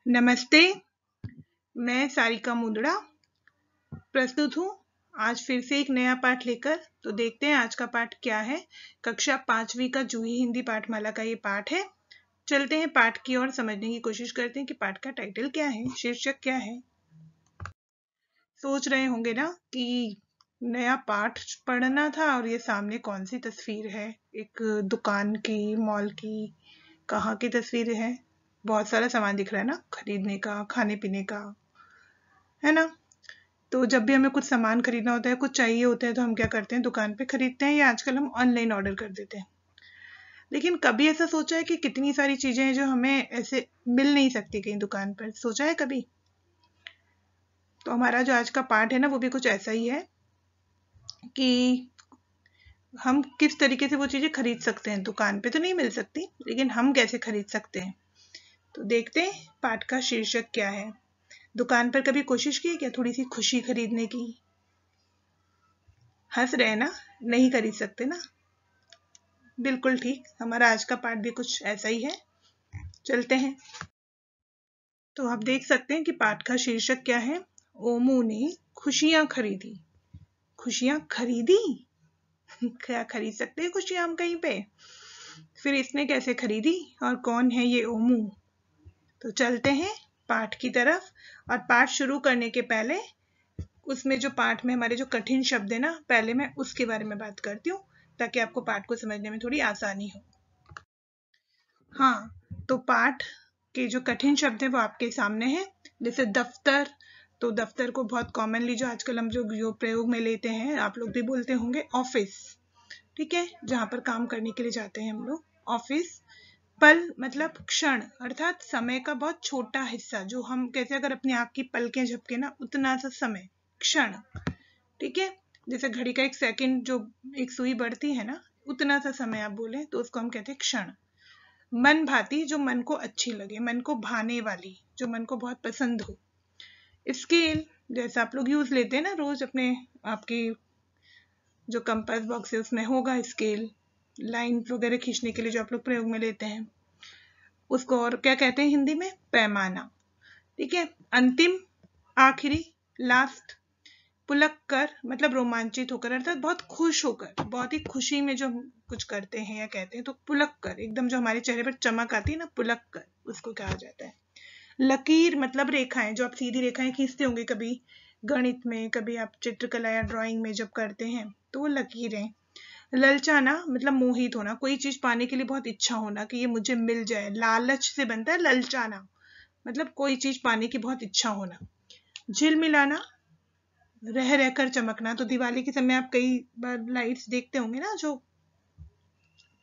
नमस्ते। मैं सारिका मुंदड़ा प्रस्तुत हूँ आज फिर से एक नया पाठ लेकर। तो देखते हैं आज का पाठ क्या है। कक्षा 5वीं का जूही हिंदी पाठमाला का ये पाठ है। चलते हैं पाठ की ओर, समझने की कोशिश करते हैं कि पाठ का टाइटल क्या है, शीर्षक क्या है। सोच रहे होंगे ना कि नया पाठ पढ़ना था और ये सामने कौन सी तस्वीर है, एक दुकान की, मॉल की, कहाँ की तस्वीर है। बहुत सारा सामान दिख रहा है ना, खरीदने का, खाने पीने का, है ना। तो जब भी हमें कुछ सामान खरीदना होता है, कुछ चाहिए होता है, तो हम क्या करते हैं, दुकान पे खरीदते हैं या आजकल हम ऑनलाइन ऑर्डर कर देते हैं। लेकिन कभी ऐसा सोचा है कि कितनी सारी चीजें हैं जो हमें ऐसे मिल नहीं सकती कहीं दुकान पर? सोचा है कभी? तो हमारा जो आज का पाठ है ना, वो भी कुछ ऐसा ही है कि हम किस तरीके से वो चीजें खरीद सकते हैं। दुकान पे तो नहीं मिल सकती, लेकिन हम कैसे खरीद सकते हैं। तो देखते हैं पाठ का शीर्षक क्या है। दुकान पर कभी कोशिश की है क्या थोड़ी सी खुशी खरीदने की? हंस रहे हैं ना, नहीं खरीद सकते ना। बिल्कुल ठीक, हमारा आज का पाठ भी कुछ ऐसा ही है। चलते हैं। तो आप देख सकते हैं कि पाठ का शीर्षक क्या है। ओमू ने खुशियां खरीदी। खुशियां खरीदी? क्या खरीद सकते हैं खुशियां हम कहीं पे? फिर इसने कैसे खरीदी और कौन है ये ओमू? तो चलते हैं पाठ की तरफ। और पाठ शुरू करने के पहले उसमें जो पाठ में हमारे जो कठिन शब्द है ना, पहले मैं उसके बारे में बात करती हूँ ताकि आपको पाठ को समझने में थोड़ी आसानी हो। हाँ, तो पाठ के जो कठिन शब्द है वो आपके सामने है। जैसे दफ्तर, तो दफ्तर को बहुत कॉमनली जो आजकल हम जो प्रयोग में लेते हैं, आप लोग भी बोलते होंगे ऑफिस। ठीक है, जहाँ पर काम करने के लिए जाते हैं हम लोग, ऑफिस। पल मतलब क्षण, अर्थात समय का बहुत छोटा हिस्सा, जो हम कैसे अगर अपनी आँख की पलकें झपके ना, उतना सा समय, क्षण। ठीक है, जैसे घड़ी का एक सेकंड जो एक सुई बढ़ती है ना, उतना सा समय आप बोले तो उसको हम कहते हैं क्षण। मन भाती, जो मन को अच्छी लगे, मन को भाने वाली, जो मन को बहुत पसंद हो। स्केल, जैसे आप लोग यूज लेते हैं ना रोज अपने, आपकी जो कंपास बॉक्स है उसमें होगा स्केल, लाइन वगैरह खींचने के लिए जो आप लोग प्रयोग में लेते हैं, उसको और क्या कहते हैं हिंदी में? पैमाना। ठीक है, अंतिम, आखिरी, लास्ट। पुलक कर मतलब रोमांचित होकर, अर्थात बहुत खुश होकर, बहुत ही खुशी में जो हम कुछ करते हैं या कहते हैं, तो पुलक कर, एकदम जो हमारे चेहरे पर चमक आती है ना, पुलक कर, उसको कहा जाता है। लकीर मतलब रेखाएं, जो आप सीधी रेखाएं खींचते होंगे कभी गणित में, कभी आप चित्रकला या ड्राइंग में जब करते हैं, तो वो लकीरें। ललचाना मतलब मोहित होना, कोई चीज पाने के लिए बहुत इच्छा होना कि ये मुझे मिल जाए, लालच से बनता है ललचाना, मतलब कोई चीज पाने की बहुत इच्छा होना। झिलमिलाना, रह रहकर चमकना, तो दिवाली के समय आप कई बार लाइट्स देखते होंगे ना, जो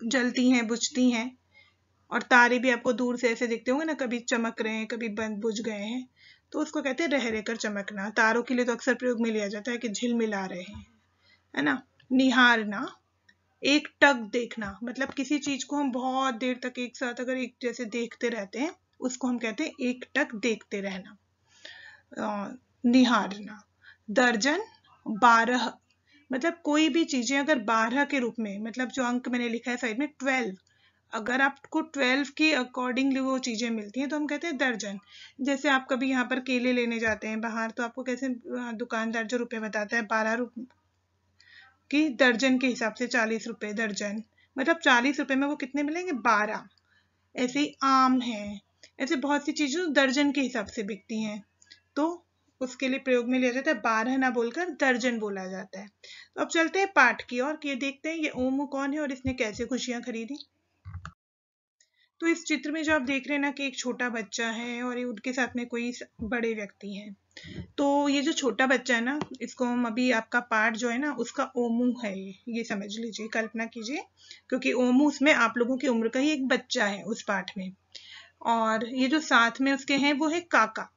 जलती हैं, बुझती हैं, और तारे भी आपको दूर से ऐसे दिखते होंगे ना, कभी चमक रहे हैं, कभी बंद बुझ गए हैं, तो उसको कहते हैं रह रहकर चमकना। तारों के लिए तो अक्सर प्रयोग में लिया जाता है कि झिलमिला रहे हैं, है ना। निहारना, एक टक देखना, मतलब किसी चीज को हम बहुत देर तक एक साथ अगर एक जैसे देखते रहते हैं, उसको हम कहते हैं एक टक देखते रहना, निहारना। दर्जन, 12, मतलब कोई भी चीजें अगर 12 के रूप में, मतलब जो अंक मैंने लिखा है साइड में 12, अगर आपको 12 के अकॉर्डिंगली वो चीजें मिलती हैं तो हम कहते हैं दर्जन। जैसे आप कभी यहाँ पर केले लेने जाते हैं बाहर, तो आपको कैसे दुकानदार जो रुपए बताता है, 12 रुपए की दर्जन के हिसाब से 40 रुपए दर्जन, मतलब 40 रुपए में वो कितने मिलेंगे? 12। ऐसे ही आम है, ऐसे बहुत सी चीजें दर्जन के हिसाब से बिकती हैं, तो उसके लिए प्रयोग में लिया जाता है 12 ना बोलकर दर्जन बोला जाता है। तो अब चलते हैं पाठ की ओर, कि देखते हैं ये ओमू कौन है और इसने कैसे खुशियां खरीदी। तो इस चित्र में जो आप देख रहे हैं ना, कि एक छोटा बच्चा है और उनके साथ में कोई बड़े व्यक्ति हैं। तो ये जो छोटा बच्चा है ना, इसको हम अभी, आपका पाठ जो है ना उसका ओमू है, ये समझ लीजिए, कल्पना कीजिए, क्योंकि ओमू उसमें आप लोगों की उम्र का ही एक बच्चा है उस पाठ में। और ये जो साथ में उसके हैं वो है काका।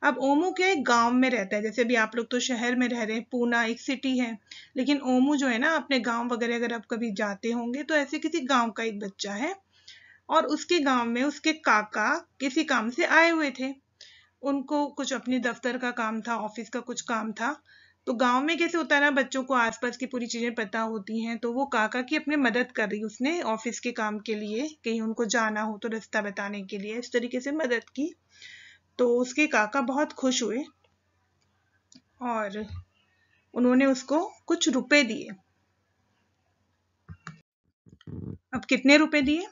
अब ओमू क्या एक गांव में रहता है, जैसे अभी आप लोग तो शहर में रह रहे हैं, पूना एक सिटी है, लेकिन ओमू जो है ना अपने गांव वगैरह अगर आप कभी जाते होंगे तो ऐसे किसी गांव का एक बच्चा है, और उसके गांव में उसके काका किसी काम से आए हुए थे। उनको कुछ अपने दफ्तर का काम था, ऑफिस का कुछ काम था। तो गांव में कैसे होता है ना, बच्चों को आसपास की पूरी चीजें पता होती हैं, तो वो काका की अपने मदद कर रही, उसने ऑफिस के काम के लिए कहीं उनको जाना हो तो रास्ता बताने के लिए इस तरीके से मदद की। तो उसके काका बहुत खुश हुए और उन्होंने उसको कुछ रुपए दिए। अब कितने रुपए दिए?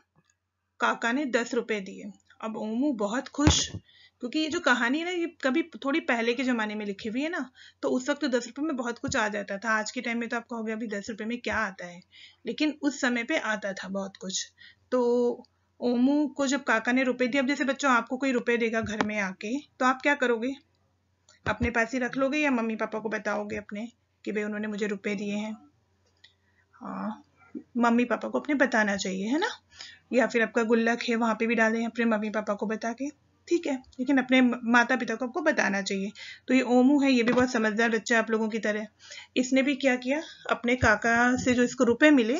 काका ने 10 रुपए दिए। अब ओमू बहुत खुश, क्योंकि ये जो कहानी है ना, ये कभी थोड़ी पहले के जमाने में लिखी हुई है ना, तो उस वक्त तो 10 रुपए में बहुत कुछ आ जाता था। आज के टाइम में तो आप कहोगे अभी 10 रुपए में क्या आता है, लेकिन उस समय पे आता था बहुत कुछ। तो ओमू को जब काका ने रुपए दिए, अब जैसे बच्चों आपको कोई रुपए देगा घर में आके, तो आप क्या करोगे? अपने पास ही रख लोगे या मम्मी पापा को बताओगे अपने कि भाई उन्होंने मुझे रुपए दिए हैं? हाँ, मम्मी पापा को अपने बताना चाहिए, है ना। या फिर आपका गुल्लक है वहां पे भी डालें अपने मम्मी पापा को बता के, ठीक है, लेकिन अपने माता पिता को आपको बताना चाहिए। तो ये ओमू है, ये भी बहुत समझदार बच्चा है आप लोगों की तरह। इसने भी क्या किया, अपने काका से जो इसको रुपए मिले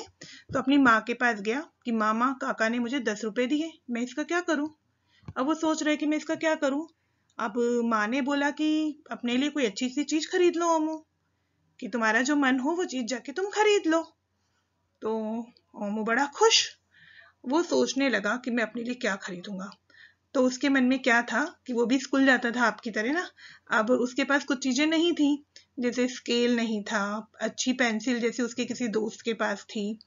तो अपनी माँ के पास गया कि मामा, काका ने मुझे 10 रुपए दिए, मैं इसका क्या करूं? अब वो सोच रहे कि मैं इसका क्या करूं। अब माँ ने बोला कि अपने लिए कोई अच्छी सी चीज खरीद लो ओमू, कि तुम्हारा जो मन हो वो चीज जाके तुम खरीद लो। तो ओमू बड़ा खुश, वो सोचने लगा कि मैं अपने लिए क्या खरीदूंगा। तो उसके मन में क्या था कि वो भी स्कूल जाता था आपकी तरह ना। अब उसके पास कुछ चीजें नहीं थी, जैसे स्केल नहीं था, अच्छी पेंसिल जैसे उसके किसी दोस्त के पास थी,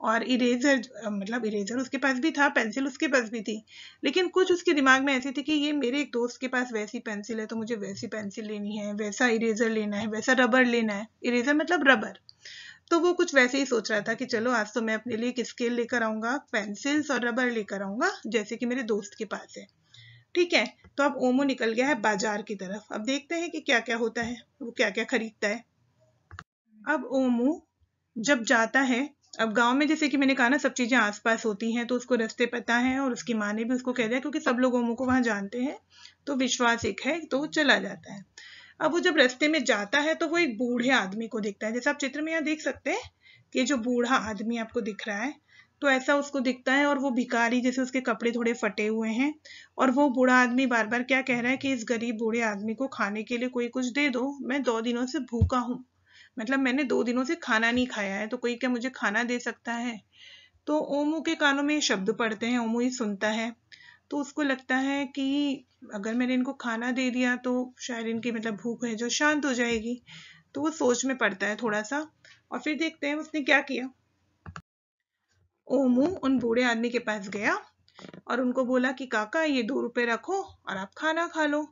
और इरेजर, मतलब इरेजर उसके पास भी था, पेंसिल उसके पास भी थी, लेकिन कुछ उसके दिमाग में ऐसे थे कि ये मेरे एक दोस्त के पास वैसी पेंसिल है तो मुझे वैसी पेंसिल लेनी है, वैसा इरेजर लेना है, वैसा रबर लेना है, इरेजर मतलब रबर। तो वो कुछ वैसे ही सोच रहा था कि चलो आज तो मैं अपने लिए एक स्केल लेकर आऊंगा, पेंसिल्स और रबर लेकर आऊंगा जैसे कि मेरे दोस्त के पास है। ठीक है, तो अब ओमो निकल गया है बाजार की तरफ। अब देखते हैं कि क्या क्या होता है, वो क्या क्या खरीदता है। अब ओमो जब जाता है, अब गांव में जैसे कि मैंने कहा ना, सब चीजें आसपास होती हैं, तो उसको रास्ते पता है और उसकी माँ ने भी उसको कह दिया, क्योंकि सब लोग ओमो को वहां जानते हैं, तो विश्वास एक है, तो वो चला जाता है। अब वो जब रास्ते में जाता है तो वो एक बूढ़े आदमी को दिखता है, जैसे आप चित्र में यहाँ देख सकते हैं कि जो बूढ़ा आदमी आपको दिख रहा है, तो ऐसा उसको दिखता है। और वो भिखारी जैसे, उसके कपड़े थोड़े फटे हुए हैं, और वो बूढ़ा आदमी बार बार क्या कह रहा है कि इस गरीब बूढ़े आदमी को खाने के लिए कोई कुछ दे दो, मैं 2 दिनों से भूखा हूँ, मतलब मैंने 2 दिनों से खाना नहीं खाया है, तो कोई क्या मुझे खाना दे सकता है? तो ओमू के कानों में ये शब्द पड़ते हैं, ओमू ही सुनता है, तो उसको लगता है कि अगर मैंने इनको खाना दे दिया तो शायद इनकी मतलब भूख है जो शांत हो जाएगी। तो वो सोच में पड़ता है थोड़ा सा, और फिर देखते हैं उसने क्या किया। ओमू उन बूढ़े आदमी के पास गया और उनको बोला कि काका ये 2 रुपए रखो और आप खाना खा लो।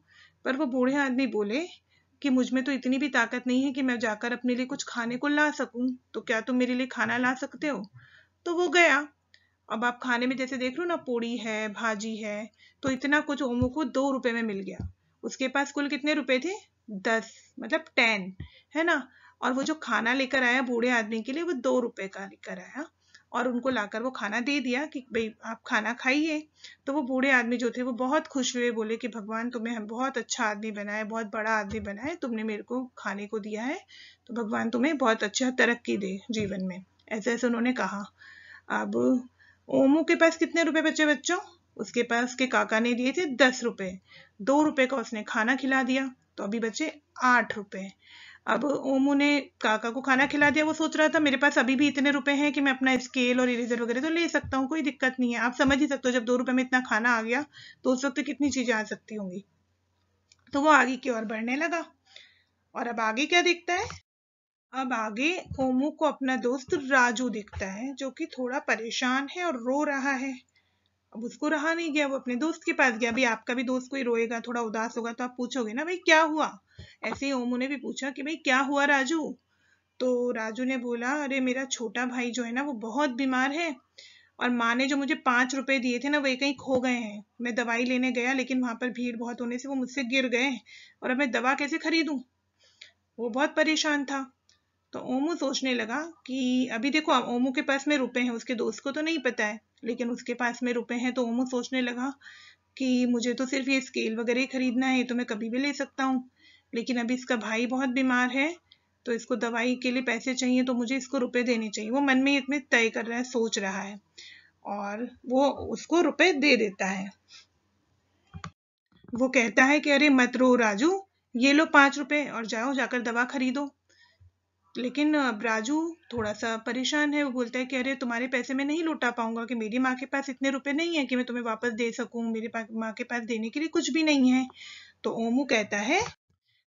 पर वो बूढ़े आदमी बोले कि मुझ में तो इतनी भी ताकत नहीं है कि मैं जाकर अपने लिए कुछ खाने को ला सकूं, तो क्या तुम मेरे लिए खाना ला सकते हो? तो वो गया। अब आप खाने में जैसे देख लो ना, पूड़ी है, भाजी है, तो इतना कुछ ओमू को 2 रुपए में मिल गया। उसके पास कुल कितने रुपए थे? 10, मतलब 10, है ना। और वो जो खाना लेकर आया बूढ़े आदमी के लिए, वो 2 रुपए का लेकर आया, और उनको लाकर वो खाना दे दिया कि भाई आप खाना खाइए। तो वो बूढ़े आदमी जो थे वो बहुत खुश हुए, बोले कि भगवान तुम्हें हम बहुत अच्छा आदमी बनाए, बहुत बड़ा आदमी बनाए, तुमने मेरे को खाने को दिया है, तो भगवान तुम्हें बहुत अच्छा तरक्की दे जीवन में, ऐसे ऐसे उन्होंने कहा। अब ओमू के पास कितने रुपए बचे बच्चों? उसके पास उसके काका ने दिए थे 10 रुपए, 2 रुपए का उसने खाना खिला दिया, तो अभी बचे 8 रुपए। अब ओमू ने काका को खाना खिला दिया, वो सोच रहा था मेरे पास अभी भी इतने रुपए हैं कि मैं अपना स्केल और इरेजर वगैरह तो ले सकता हूँ, कोई दिक्कत नहीं है। आप समझ ही सकते हो जब 2 रुपए में इतना खाना आ गया तो उस वक्त कितनी चीजें आ सकती होंगी। तो वो आगे की ओर बढ़ने लगा, और अब आगे क्या दिखता है? अब आगे ओमू को अपना दोस्त राजू दिखता है, जो कि थोड़ा परेशान है और रो रहा है। अब उसको रहा नहीं गया, वो अपने दोस्त के पास गया। अभी आपका भी दोस्त कोई रोएगा, थोड़ा उदास होगा, तो आप पूछोगे ना भाई क्या हुआ। ऐसे ही ओमू ने भी पूछा कि भाई क्या हुआ राजू। तो राजू ने बोला, अरे मेरा छोटा भाई जो है ना वो बहुत बीमार है, और माँ ने जो मुझे 5 रुपए दिए थे ना वो कहीं खो गए हैं। मैं दवाई लेने गया, लेकिन वहां पर भीड़ बहुत होने से वो मुझसे गिर गए, और अब मैं दवा कैसे खरीदूं? वो बहुत परेशान था। तो ओमू सोचने लगा कि अभी देखो ओमू के पास में रुपए हैं, उसके दोस्त को तो नहीं पता है, लेकिन उसके पास में रुपए हैं। तो ओमू सोचने लगा कि मुझे तो सिर्फ ये स्केल वगैरह ही खरीदना है, तो मैं कभी भी ले सकता हूँ, लेकिन अभी इसका भाई बहुत बीमार है, तो इसको दवाई के लिए पैसे चाहिए, तो मुझे इसको रुपए देने चाहिए। वो मन में इतने तय कर रहा है, सोच रहा है, और वो उसको रुपए दे देता है। वो कहता है कि अरे मत रो राजू, ये लो 5 रुपए और जाओ जाकर दवा खरीदो। लेकिन अब राजू थोड़ा सा परेशान है। वो बोलता है कि अरे तुम्हारे पैसे मैं नहीं लौटा पाऊंगा, कि मेरी माँ के पास इतने रुपए नहीं है कि मैं तुम्हें वापस दे सकूं, मेरी माँ के पास देने के लिए कुछ भी नहीं है। तो ओमू कहता है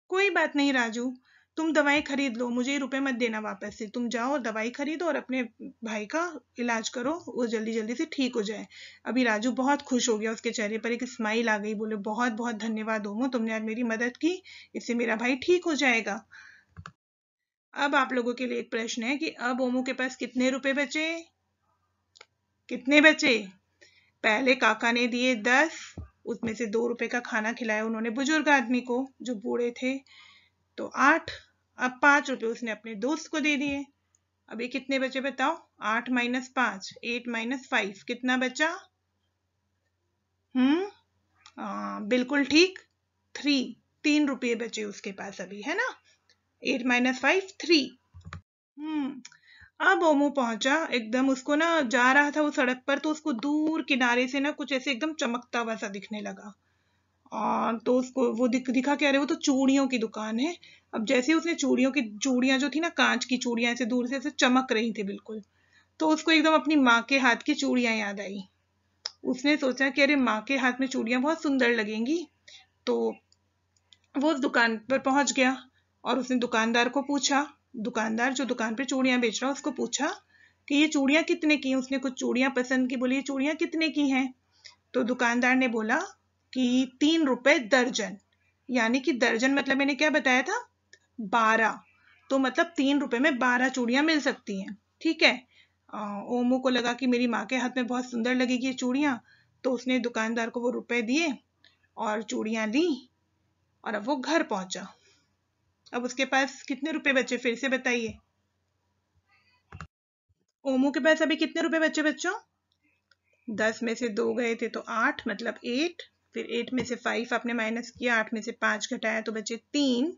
कोई बात नहीं राजू, तुम दवाई खरीद लो, मुझे रुपए मत देना वापस से, तुम जाओ और दवाई खरीदो और अपने भाई का इलाज करो, वो जल्दी जल्दी से ठीक हो जाए। अभी राजू बहुत खुश हो गया, उसके चेहरे पर एक स्माइल आ गई। बोले बहुत बहुत धन्यवाद ओमू, तुमने आज मेरी मदद की, इससे मेरा भाई ठीक हो जाएगा। अब आप लोगों के लिए एक प्रश्न है कि अब ओमू के पास कितने रुपए बचे? कितने बचे? पहले काका ने दिए 10, उसमें से 2 रुपए का खाना खिलाया उन्होंने बुजुर्ग आदमी को जो बूढ़े थे, तो 8। अब 5 रुपए उसने अपने दोस्त को दे दिए। अब ये कितने बचे बताओ? 8 माइनस 5, 8 माइनस 5, कितना बचा? बिल्कुल ठीक, 3 रुपये बचे उसके पास अभी, है ना? 8 माइनस 5, 3। अब ओमू पहुंचा एकदम, उसको ना जा रहा था वो सड़क पर, तो उसको दूर किनारे से ना कुछ ऐसे एकदम चमकता हुआ सा दिखने लगा। और तो उसको वो दिखा क्या, रहे वो तो चूड़ियों की दुकान है। अब जैसे उसने चूड़ियां जो थी ना, कांच की चूड़ियां ऐसे दूर से ऐसे चमक रही थी बिल्कुल, तो उसको एकदम अपनी माँ के हाथ की चूड़ियां याद आई। उसने सोचा कि अरे माँ के हाथ में चूड़ियां बहुत सुंदर लगेंगी। तो वो उस दुकान पर पहुंच गया और उसने दुकानदार को पूछा, दुकानदार जो दुकान पे चूड़ियां बेच रहा उसको पूछा कि ये चूड़ियां कितने की हैं। उसने कुछ चूड़ियां पसंद की, बोली ये चूड़ियां कितने की हैं? तो दुकानदार ने बोला कि 3 रुपए दर्जन। यानी कि दर्जन मतलब मैंने क्या बताया था? 12। तो मतलब 3 रुपए में 12 चूड़ियां मिल सकती हैं। ठीक है। ओमू को लगा कि मेरी माँ के हाथ में बहुत सुंदर लगेगी ये चूड़ियां, तो उसने दुकानदार को वो रुपए दिए और चूड़ियां ली, और अब वो घर पहुंचा। अब उसके पास कितने रुपए बचे फिर से बताइए? ओमू के पास अभी कितने रुपए बचे बच्चों? 10 में से 2 गए थे तो 8, मतलब 8। फिर 8 में से 5 आपने माइनस किया, 8 में से 5 घटाया तो बचे 3,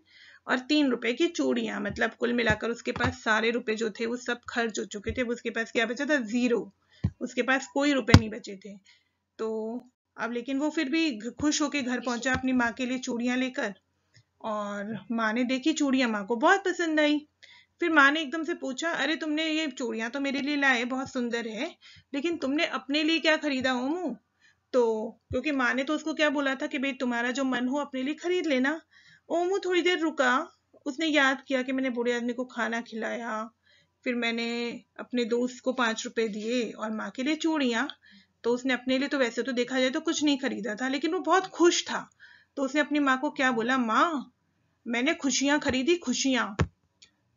और 3 रुपए की चूड़ियां, मतलब कुल मिलाकर उसके पास सारे रुपए जो थे वो सब खर्च हो चुके थे। उसके पास क्या बचा था? 0। उसके पास कोई रुपए नहीं बचे थे। तो अब लेकिन वो फिर भी खुश होके घर पहुंचा अपनी माँ के लिए चूड़ियां लेकर, और माँ ने देखी चूड़ियां, माँ को बहुत पसंद आई। फिर माँ ने एकदम से पूछा, अरे तुमने ये चूड़ियां तो मेरे लिए लाए, बहुत सुंदर है, लेकिन तुमने अपने लिए क्या खरीदा ओमू? तो क्योंकि माँ ने तो उसको क्या बोला था कि भाई तुम्हारा जो मन हो अपने लिए खरीद लेना। ओमू थोड़ी देर रुका, उसने याद किया कि मैंने बूढ़े आदमी को खाना खिलाया, फिर मैंने अपने दोस्त को 5 रुपए दिए और माँ के लिए चूड़ियां। तो उसने अपने लिए तो वैसे तो देखा जाए तो कुछ नहीं खरीदा था, लेकिन वो बहुत खुश था। तो उसने अपनी माँ को क्या बोला? माँ, मैंने खुशियां खरीदी, खुशियां।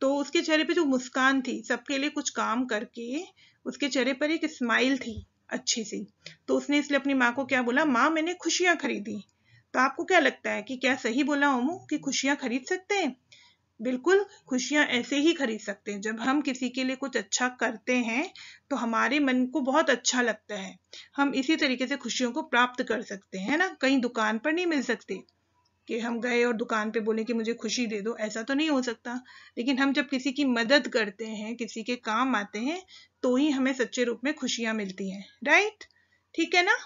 तो उसके चेहरे पे जो मुस्कान थी, सबके लिए कुछ काम करके उसके चेहरे पर एक स्माइल थी अच्छी सी। तो उसने इसलिए अपनी माँ को क्या बोला? माँ, मैंने खुशियां खरीदी। तो आपको क्या लगता है कि क्या सही बोला ओमू कि खुशियां खरीद सकते हैं? बिल्कुल, खुशियां ऐसे ही खरीद सकते हैं। जब हम किसी के लिए कुछ अच्छा करते हैं तो हमारे मन को बहुत अच्छा लगता है। हम इसी तरीके से खुशियों को प्राप्त कर सकते हैं, है ना? कहीं दुकान पर नहीं मिल सकते कि हम गए और दुकान पे बोले कि मुझे खुशी दे दो, ऐसा तो नहीं हो सकता। लेकिन हम जब किसी की मदद करते हैं, किसी के काम आते हैं, तो ही हमें सच्चे रूप में खुशियां मिलती हैं। राइट? ठीक है ना?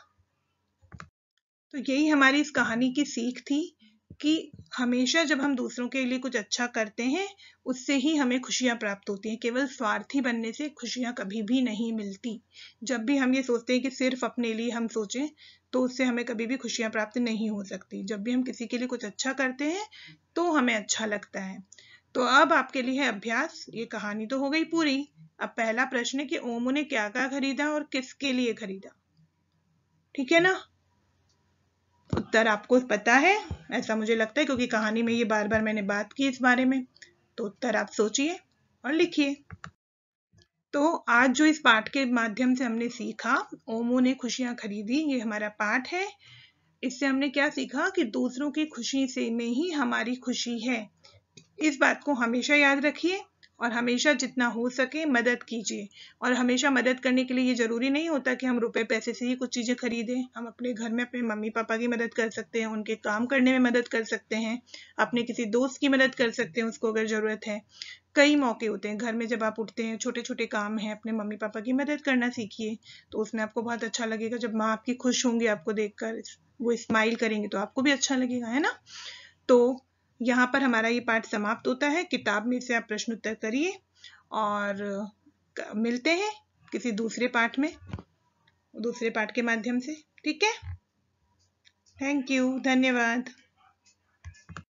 तो यही हमारी इस कहानी की सीख थी कि हमेशा जब हम दूसरों के लिए कुछ अच्छा करते हैं, उससे ही हमें खुशियां प्राप्त होती हैं। केवल स्वार्थी बनने से खुशियां कभी भी नहीं मिलती। जब भी हम ये सोचते हैं कि सिर्फ अपने लिए हम सोचें, तो उससे हमें कभी भी खुशियां प्राप्त नहीं हो सकती। जब भी हम किसी के लिए कुछ अच्छा करते हैं तो हमें अच्छा लगता है। तो अब आपके लिए है अभ्यास। ये कहानी तो हो गई पूरी। अब पहला प्रश्न है कि ओमू ने क्या क्या खरीदा और किसके लिए खरीदा? ठीक है ना? उत्तर आपको पता है, ऐसा मुझे लगता है, क्योंकि कहानी में ये बार बार मैंने बात की इस बारे में। तो उत्तर आप सोचिए और लिखिए। तो आज जो इस पाठ के माध्यम से हमने सीखा, ओमू ने खुशियां खरीदी, ये हमारा पाठ है। इससे हमने क्या सीखा कि दूसरों की खुशी से में ही हमारी खुशी है। इस बात को हमेशा याद रखिए और हमेशा जितना हो सके मदद कीजिए। और हमेशा मदद करने के लिए ये जरूरी नहीं होता कि हम रुपए पैसे से ही कुछ चीजें खरीदें। हम अपने घर में अपने मम्मी पापा की मदद कर सकते हैं, उनके काम करने में मदद कर सकते हैं, अपने किसी दोस्त की मदद कर सकते हैं उसको अगर जरूरत है। कई मौके होते हैं घर में, जब आप उठते हैं, छोटे छोटे काम हैं, अपने मम्मी पापा की मदद करना सीखिए। तो उसमें आपको बहुत अच्छा लगेगा। जब माँ आपकी खुश होंगी आपको देखकर, वो स्माइल करेंगे तो आपको भी अच्छा लगेगा, है ना? तो यहाँ पर हमारा ये पाठ समाप्त होता है। किताब में से आप प्रश्न उत्तर करिए और मिलते हैं किसी दूसरे पाठ में, दूसरे पाठ के माध्यम से। ठीक है, थैंक यू, धन्यवाद।